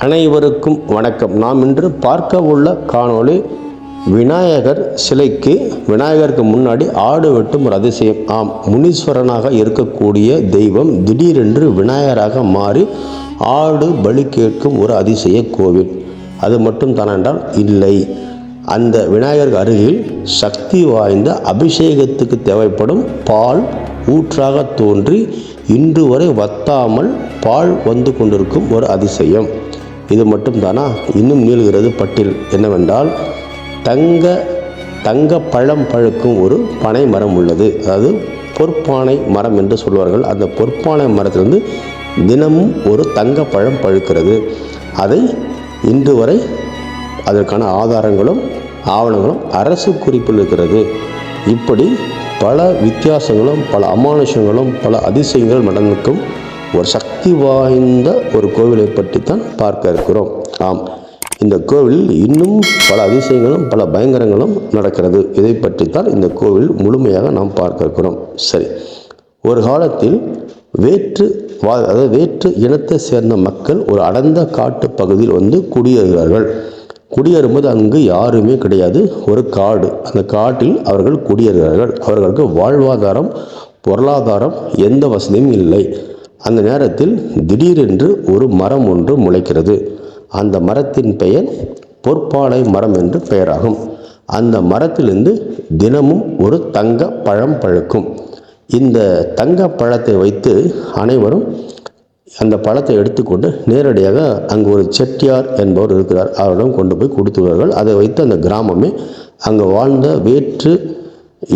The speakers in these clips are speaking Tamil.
அனைவருக்கும் வணக்கம். நாம் இன்று பார்க்க உள்ள காணொளி விநாயகர் சிலைக்கு விநாயகருக்கு முன்னாடி ஆடு வெட்டும் ஒரு அதிசயம். ஆம், முனீஸ்வரனாக இருக்கக்கூடிய தெய்வம் திடீரென்று விநாயகராக மாறி ஆடு பலி கேட்கும் ஒரு அதிசய கோவில். அது மட்டும் தானென்றால் இல்லை, அந்த விநாயகருக்கு அருகில் சக்தி வாய்ந்த அபிஷேகத்துக்கு தேவைப்படும் பால் ஊற்றாக தோன்றி இன்று வரை வத்தாமல் பால் வந்து கொண்டிருக்கும் ஒரு அதிசயம். இது மட்டும் தானா, இன்னும் நீள்கிறது பட்டியல். என்னவென்றால் தங்க பழம் பழுக்கும் ஒரு பனை மரம் உள்ளது. அதாவது பொற்பானை மரம் என்று சொல்வார்கள். அந்த பொற்பானை மரத்திலிருந்து தினமும் ஒரு தங்க பழம் பழுக்கிறது. அதை இன்று வரை அதற்கான ஆதாரங்களும் ஆவணங்களும் அரசு குறிப்பில் இருக்கிறது. இப்படி பல வித்தியாசங்களும் பல அமானுஷங்களும் பல அதிசயங்கள் நடந்துக்கும் ஒரு சக்தி வாய்ந்த ஒரு கோவிலை பற்றித்தான் பார்க்க இருக்கிறோம். ஆம், இந்த கோவிலில் இன்னும் பல அதிசயங்களும் பல பயங்கரங்களும் நடக்கிறது. இதை பற்றித்தான் இந்த கோவில் முழுமையாக நாம் பார்க்க இருக்கிறோம். சரி, ஒரு காலத்தில் வேற்று இனத்தை சேர்ந்த மக்கள் ஒரு அடர்ந்த காட்டு பகுதியில் வந்து குடியேறுகிறார்கள். குடியேறும்போது அங்கு யாருமே கிடையாது, ஒரு காடு. அந்த காட்டில் அவர்கள் குடியேறுகிறார்கள். அவர்களுக்கு வாழ்வாதாரம் பொருளாதாரம் எந்த வசதியும் இல்லை. அந்த நேரத்தில் திடீரென்று ஒரு மரம் ஒன்று முளைக்கிறது. அந்த மரத்தின் பெயர் பொற்பானை மரம் என்று பெயராகும். அந்த மரத்திலிருந்து தினமும் ஒரு தங்க பழம் பழுக்கும். இந்த தங்க பழத்தை வைத்து அனைவரும் அந்த பழத்தை எடுத்துக்கொண்டு நேரடியாக அங்கு ஒரு செட்டியார் என்பவர் இருக்கிறார், அவரிடம் கொண்டு போய் கொடுத்துவார்கள். அதை வைத்து அந்த கிராமமே, அங்கு வாழ்ந்த வேற்று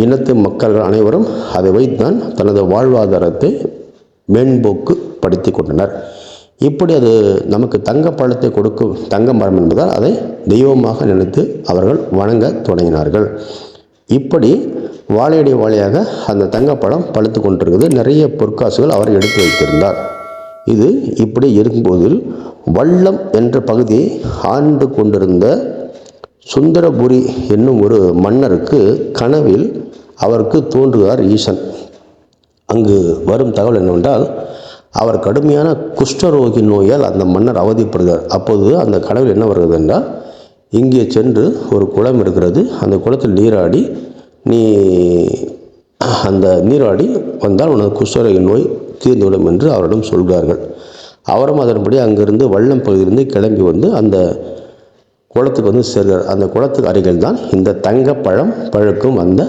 இனத்து மக்கள் அனைவரும் அதை வைத்துதான் தனது வாழ்வாதாரத்தை மேன்போக்கு படுத்தி கொண்டனர். இப்படி அது நமக்கு தங்க பழத்தை கொடுக்கும் தங்க மரம் என்பதால் அதை தெய்வமாக நினைத்து அவர்கள் வணங்க தொடங்கினார்கள். இப்படி வாழையடி வாழையாக அந்த தங்கப்பழம் பழுத்து கொண்டிருக்கிறது. நிறைய பொற்காசுகள் அவர் எடுத்து வைத்திருந்தார். இது இப்படி இருக்கும்போது வல்லம் என்ற பகுதியை ஆண்டு கொண்டிருந்த சுந்தரபுரி என்னும் ஒரு மன்னருக்கு கனவில் அவருக்கு தோன்றுகிறார் ஈசன். அங்கு வரும் தகவல் என்னவென்றால், அவர் கடுமையான குஷ்டரோகி நோயால் அந்த மன்னர் அவதிப்படுகிறார். அப்போது அந்த கனவில் என்ன வருகிறது என்றால், இங்கே சென்று ஒரு குளம் இருக்கிறது, அந்த குளத்தில் நீராடி அந்த நீராடி வந்தால் உனக்கு குஷ்டரோகி நோய் தீர்ந்துவிடும் என்று அவரிடம் சொல்கிறார்கள். அவரும் அதன்படி அங்கிருந்து வல்லம் பகுதியிலிருந்து கிளம்பி வந்து அந்த குளத்துக்கு வந்து சேர்கிறார். அந்த குளத்துக்கு அருகில் தான் இந்த தங்கப்பழம் பழுக்கும் அந்த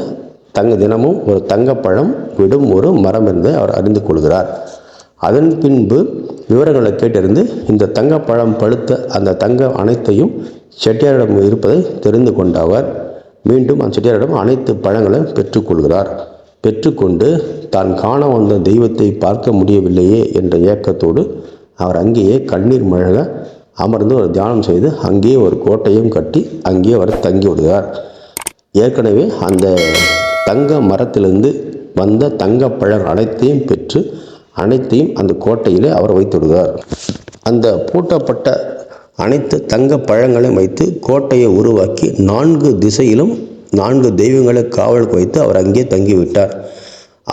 தினமும் ஒரு தங்கப்பழம் விடும் ஒரு மரம் என்பதை அவர் அறிந்து கொள்கிறார். அதன் பின்பு விவரங்களை கேட்டறிந்து இந்த தங்கப்பழம் பழுத்த அந்த தங்கம் அனைத்தையும் செட்டியாரிடம் இருப்பதை தெரிந்து கொண்ட அவர் மீண்டும் அந்த செட்டியாரிடம் அனைத்து பழங்களையும் பெற்றுக்கொள்கிறார். பெற்றுக்கொண்டு தான் காண வந்த தெய்வத்தை பார்க்க முடியவில்லையே என்ற ஏக்கத்தோடு அவர் அங்கேயே கண்ணீர் மழக அமர்ந்து ஒரு தியானம் செய்து அங்கேயே ஒரு கோட்டையும் கட்டி அங்கேயே அவர் தங்கி விடுகிறார். ஏற்கனவே அந்த தங்க மரத்திலிருந்து வந்த தங்கப்பழம் அனைத்தையும் பெற்று அனைத்தையும் அந்த கோட்டையிலே அவர் வைத்து விடுகிறார். அந்த பூட்டப்பட்ட அனைத்து தங்க பழங்களையும் வைத்து கோட்டையை உருவாக்கி 4 திசையிலும் 4 தெய்வங்களை காவலுக்கு வைத்து அவர் அங்கே தங்கிவிட்டார்.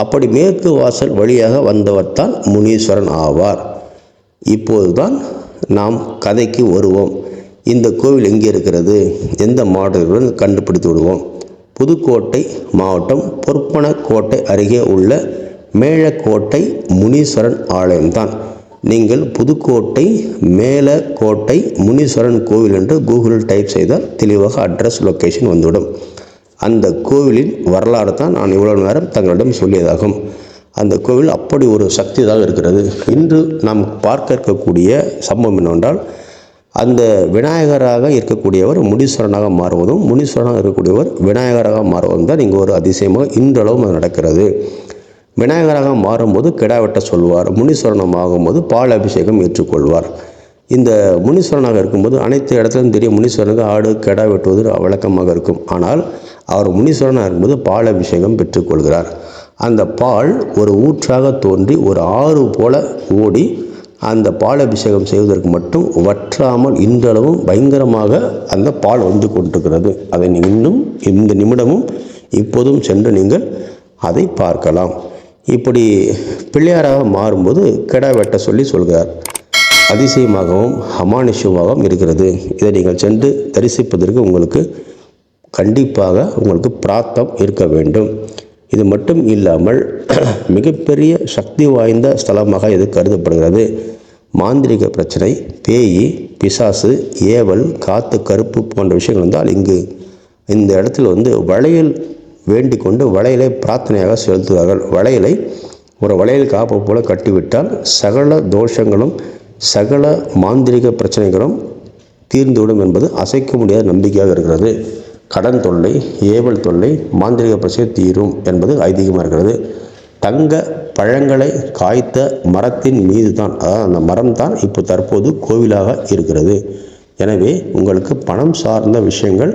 அப்படி மேற்கு வாசல் வழியாக வந்தவர் தான் முனீஸ்வரன் ஆவார். இப்போதுதான் நாம் கதைக்கு வருவோம். இந்த கோவில் எங்கே இருக்கிறது, எந்த மாவட்டத்துடன் கண்டுபிடித்து விடுவோம். புதுக்கோட்டை மாவட்டம் பொற்பனக்கோட்டை அருகே உள்ள மேலக்கோட்டை முனீஸ்வரன் ஆலயம்தான். நீங்கள் புதுக்கோட்டை மேலக்கோட்டை முனீஸ்வரன் கோவில் என்று கூகுளில் டைப் செய்தால் தெளிவாக அட்ரஸ் லொக்கேஷன் வந்துவிடும். அந்த கோவிலின் வரலாறு தான் நான் இவ்வளவு நேரம் தங்களிடம் சொல்லியதாகும். அந்த கோவில் அப்படி ஒரு சக்தியாக இருக்கிறது. இன்று நாம் பார்க்க இருக்கக்கூடிய சம்பவம் என்னவென்றால், அந்த விநாயகராக இருக்கக்கூடியவர் முனீஸ்வரனாக மாறுவதும் முனீஸ்வரனாக இருக்கக்கூடியவர் விநாயகராக மாறுவதும் தான் இங்கே ஒரு அதிசயமாக இன்றளவும் நடக்கிறது. விநாயகராக மாறும்போது கிடா வெட்ட சொல்வார், முனீஸ்வரனம் ஆகும்போது பால் அபிஷேகம் ஏற்றுக்கொள்வார். இந்த முனீஸ்வரனாக இருக்கும்போது அனைத்து இடத்துலையும் தெரியும், முனீஸ்வரனுக்கு ஆடு கிடா வெட்டுவது வழக்கமாக இருக்கும். ஆனால் அவர் முனீஸ்வரனாக இருக்கும்போது பால் அபிஷேகம் பெற்றுக்கொள்கிறார். அந்த பால் ஒரு ஊற்றாக தோன்றி ஒரு ஆறு போல ஓடி அந்த பால் அபிஷேகம் செய்வதற்கு மட்டும் வற்றாமல் இன்றளவும் பயங்கரமாக அந்த பால் வந்து கொண்டிருக்கிறது. அதை இன்னும் இந்த நிமிடமும் இப்போதும் சென்று நீங்கள் அதை பார்க்கலாம். இப்படி பிள்ளையாராக மாறும்போது கிடா வெட்ட சொல்கிறார். அதிசயமாகவும் அமானுஷ்யமாகவும் இருக்கிறது. இதை நீங்கள் சென்று தரிசிப்பதற்கு உங்களுக்கு கண்டிப்பாக உங்களுக்கு பிராப்தம் இருக்க வேண்டும். இது மட்டும் இல்லாமல் மிகப்பெரிய சக்தி வாய்ந்த ஸ்தலமாக இது கருதப்படுகிறது. மாந்திரிக பிரச்சனை, பேய், பிசாசு, ஏவல், காத்து கருப்பு போன்ற விஷயங்கள் இருந்தால் இங்கு இந்த இடத்துல வளையல் வேண்டிக் கொண்டு வளையலை பிரார்த்தனையாக செலுத்துவார்கள். வளையலை ஒரு வளையல் காப்பு போல கட்டிவிட்டால் சகல தோஷங்களும் சகல மாந்திரிக பிரச்சனைகளும் தீர்ந்துவிடும் என்பது அசைக்க முடியாத நம்பிக்கையாக இருக்கிறது. கடன் தொல்லை, ஏவல் தொல்லை, மாந்திரிக பிரச்சனை தீரும் என்பது ஐதீகமாக இருக்கிறது. தங்க பழங்களை காய்த்த மரத்தின் மீது தான், அதாவது அந்த மரம் தான் இப்போ தற்போது கோவிலாக இருக்கிறது. எனவே உங்களுக்கு பணம் சார்ந்த விஷயங்கள்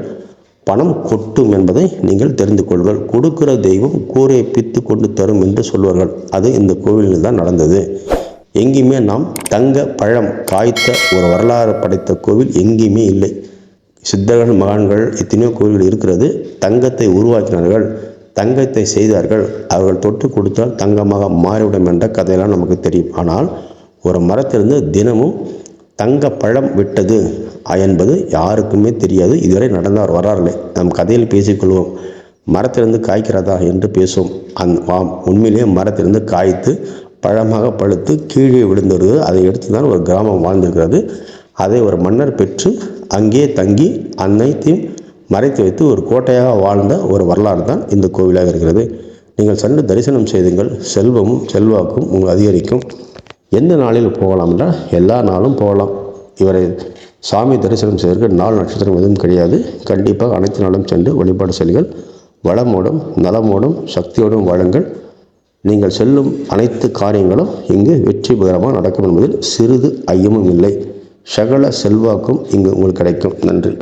பணம் கொட்டும் என்பதை நீங்கள் தெரிந்து கொள்ளுங்கள். கொடுக்கிற தெய்வம் கூரை பித்து கொண்டு தரும் என்று சொல்வார்கள். அது இந்த கோவிலில் தான் நடந்தது. எங்கேயுமே நாம் தங்க பழம் காய்த்த ஒரு வரலாறு படைத்த கோவில் எங்கேயுமே இல்லை. சித்தர்கள், மகான்கள் எத்தனையோ கோவில்கள் இருக்கிறது. தங்கத்தை உருவாக்கினார்கள், தங்கத்தை செய்தார்கள். அவர்கள் தொட்டு கொடுத்தால் தங்கமாக மாறிவிடும் என்ற கதையெல்லாம் நமக்கு தெரியும். ஆனால் ஒரு மரத்திலிருந்து தினமும் தங்க பழம் விட்டது என்பது யாருக்குமே தெரியாது. இதுவரை நடந்த ஒரு வரலாறு. நம் கதையில் பேசிக்கொள்வோம். மரத்திலிருந்து காய்க்கிறதா என்று பேசுவோம். உண்மையிலேயே மரத்திலிருந்து காய்த்து பழமாக பழுத்து கீழே விழுந்து வருகிறது. அதை எடுத்து தான் ஒரு கிராமம் வாழ்ந்திருக்கிறது. அதை ஒரு மன்னர் பெற்று அங்கே தங்கி அனைத்தையும் மறைத்து வைத்து ஒரு கோட்டையாக வாழ்ந்த ஒரு வரலாறு தான் இந்த கோவிலாக இருக்கிறது. நீங்கள் சென்று தரிசனம் செய்துங்கள். செல்வமும் செல்வாக்கும் உங்கள் அதிகரிக்கும். எந்த நாளில் போகலாம் என்றால் எல்லா நாளும் போகலாம். இவரை சாமி தரிசனம் செய்வதற்கு நாள் நட்சத்திரம் எதுவும் கிடையாது. கண்டிப்பாக அனைத்து நாளும் சென்று வழிபாடு செல்லுங்கள். வளமோடும் நலமோடும் சக்தியோடும் வாழுங்கள். நீங்கள் செல்லும் அனைத்து காரியங்களும் இங்கு வெற்றிகரமாக நடக்கும் என்பதில் சிறிது ஐயமும் இல்லை. சகல செல்வாக்கும் இங்கு உங்களுக்கு கிடைக்கும். நன்றி.